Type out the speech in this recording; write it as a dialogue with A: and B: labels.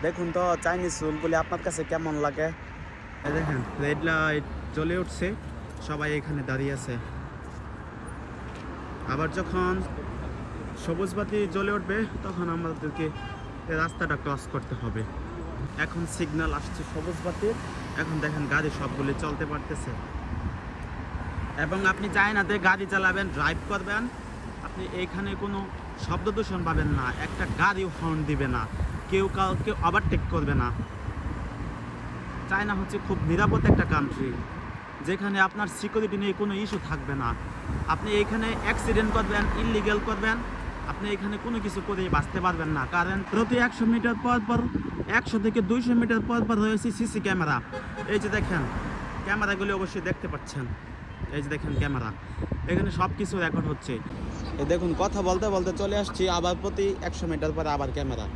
A: দেখুন তো চাইনিজ রুলগুলি আপনার কাছে কেমন লাগে? এই দেখেন রেড লাইট জ্বলে উঠছে, সবাই এখানে দাঁড়িয়ে আছে। আবার যখন সবুজ বাতি জ্বলে উঠবে তখন আমাদেরকে রাস্তাটা ক্রস করতে হবে। এখন সিগন্যাল আসছে সবুজ বাতির, এখন দেখেন গাড়ি সবগুলি চলতে পারতেছে। এবং আপনি চায়নাতে গাড়ি চালাবেন, ড্রাইভ করবেন, আপনি এইখানে কোনো শব্দ দূষণ পাবেন না, একটা গাড়িও হর্ন দিবে না, কেউ কাউকে ওভারটেক করবে না। চায়না হচ্ছে খুব নিরাপদ একটা কান্ট্রি, যেখানে আপনার সিকিউরিটি নিয়ে কোনো ইস্যু থাকবে না। আপনি এইখানে অ্যাক্সিডেন্ট করবেন, ইললিগ্যাল করবেন, আপনি এখানে কোনো কিছু করেই বাঁচতে পারবেন না। কারণ প্রতি 100 মিটার পর পর, 100 থেকে 200 মিটার পর পর রয়েছে সিসি ক্যামেরা। এই যে দেখেন ক্যামেরাগুলি অবশ্যই দেখতে পাচ্ছেন, এই যে দেখেন ক্যামেরা, এখানে সব কিছু রেকর্ড হচ্ছে। এই দেখুন কথা বলতে বলতে চলে আসছি, আবার প্রতি 100 মিটার পরে আবার ক্যামেরা।